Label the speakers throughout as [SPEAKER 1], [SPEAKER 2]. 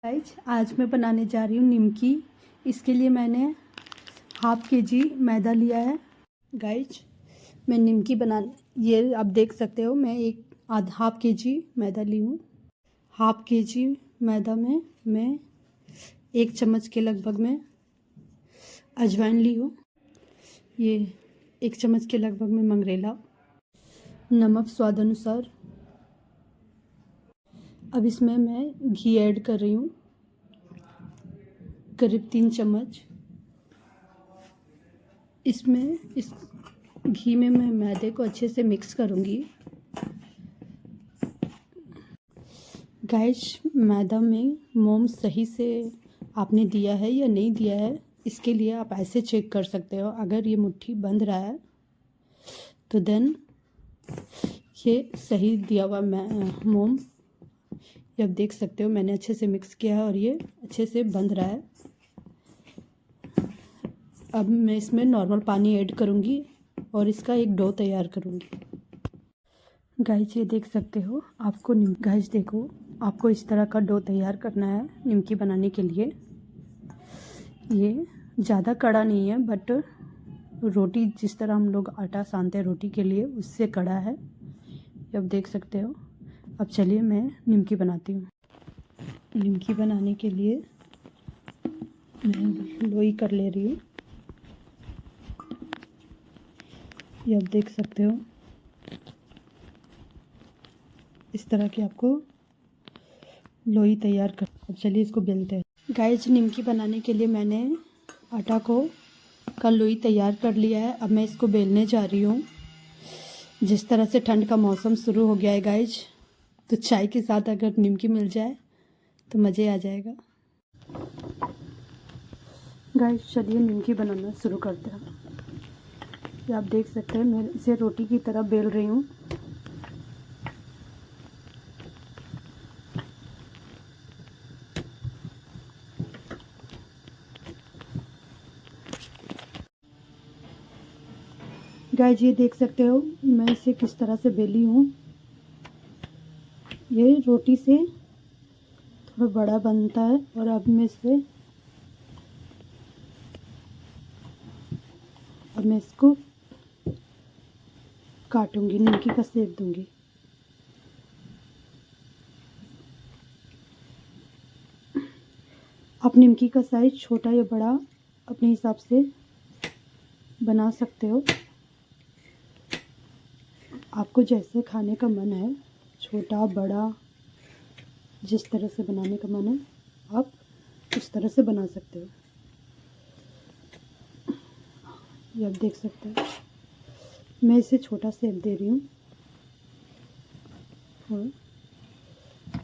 [SPEAKER 1] Guys आज मैं बनाने जा रही हूँ निमकी। इसके लिए मैंने हाफ के जी मैदा लिया है। गाइज मैं निमकी ये आप देख सकते हो, मैं हाफ के जी मैदा ली हूँ। हाफ के जी मैदा में मैं 1 चम्मच के लगभग में अजवाइन ली हूँ। ये 1 चम्मच के लगभग में मंगरेला, नमक स्वाद अनुसार। अब इसमें मैं घी ऐड कर रही हूँ, करीब 3 चम्मच। इस घी में मैं मैदे को अच्छे से मिक्स करूँगी। गाइस मैदा में मोम सही से आपने दिया है या नहीं दिया है, इसके लिए आप ऐसे चेक कर सकते हो। अगर ये मुट्ठी बंध रहा है तो देन ये सही दिया हुआ मोम। ये आप देख सकते हो, मैंने अच्छे से मिक्स किया है और ये अच्छे से बंध रहा है। अब मैं इसमें नॉर्मल पानी ऐड करूँगी और इसका एक डो तैयार करूँगी। गाइस ये देख सकते हो, गाइस देखो, आपको इस तरह का डो तैयार करना है निमकी बनाने के लिए। ये ज़्यादा कड़ा नहीं है, बट रोटी जिस तरह हम लोग आटा सानते हैं रोटी के लिए, उससे कड़ा है। ये आप देख सकते हो। अब चलिए मैं निमकी बनाती हूँ। निमकी बनाने के लिए मैं लोई कर ले रही हूँ। ये आप देख सकते हो, इस तरह की आपको लोई तैयार कर। अब चलिए इसको बेलते हैं। गाइस निमकी बनाने के लिए मैंने आटा का लोई तैयार कर लिया है। अब मैं इसको बेलने जा रही हूँ। जिस तरह से ठंड का मौसम शुरू हो गया है गाइस, तो चाय के साथ अगर निमकी मिल जाए तो मज़े आ जाएगा। गाइस चलिए निमकी बनाना शुरू करते हैं। ये आप देख सकते हैं, मैं इसे रोटी की तरह बेल रही हूँ। गाइस ये देख सकते हो, मैं इसे किस तरह से बेली हूँ। ये रोटी से थोड़ा बड़ा बनता है और अब मैं इसको काटूंगी, निमकी का शेप दूंगी। आप निमकी का साइज छोटा या बड़ा अपने हिसाब से बना सकते हो। आपको जैसे खाने का मन है, छोटा बड़ा जिस तरह से बनाने का मन है, आप उस तरह से बना सकते हो। ये आप देख सकते हो, मैं इसे छोटा शेप दे रही हूँ और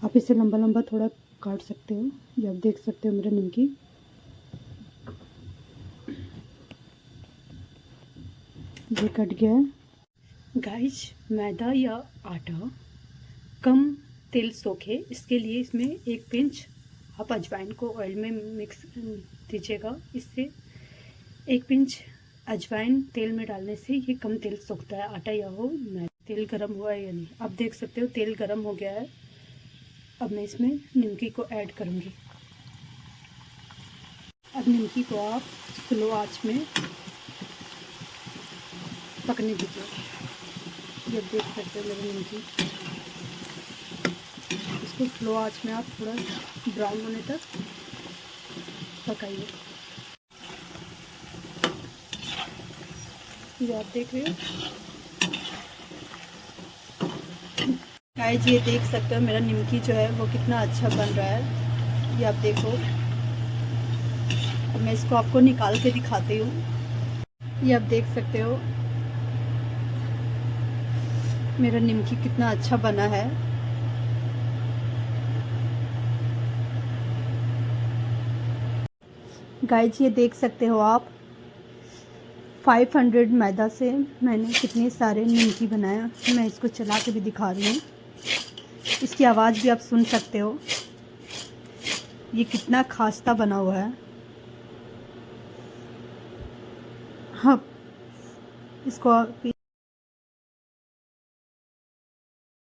[SPEAKER 1] आप इसे लंबा लंबा थोड़ा काट सकते हो। ये आप देख सकते हो मेरा निमकी ये कट गया है। गाइस मैदा या आटा कम तेल सोखे, इसके लिए इसमें 1 पिंच आप अजवाइन को ऑयल में मिक्स दीजिएगा। इससे 1 पिंच अजवाइन तेल में डालने से ये कम तेल सोखता है, आटा या हो मैदा। तेल गरम हुआ है या नहीं, आप देख सकते हो तेल गरम हो गया है। अब मैं इसमें निमकी को ऐड करूँगी। अब निमकी को आप स्लो आंच में पकने दीजिए। ये देख सकते हो मेरी निमकी, इसको स्लो आंच में आप थोड़ा ब्राउन होने तक पकाइए। ये आप देख रहे हो गाइस, ये देख सकते हो मेरा निमकी जो है वो कितना अच्छा बन रहा है। ये आप देखो। अब मैं इसको आपको निकाल के दिखाती हूँ। ये आप देख सकते हो मेरा निमकी कितना अच्छा बना है। गाइस ये देख सकते हो आप, 500 मैदा से मैंने कितने सारे निमकी बनाया। मैं इसको चला के भी दिखा रही हूँ, इसकी आवाज़ भी आप सुन सकते हो। ये कितना खास्ता बना हुआ है। हाँ, इसको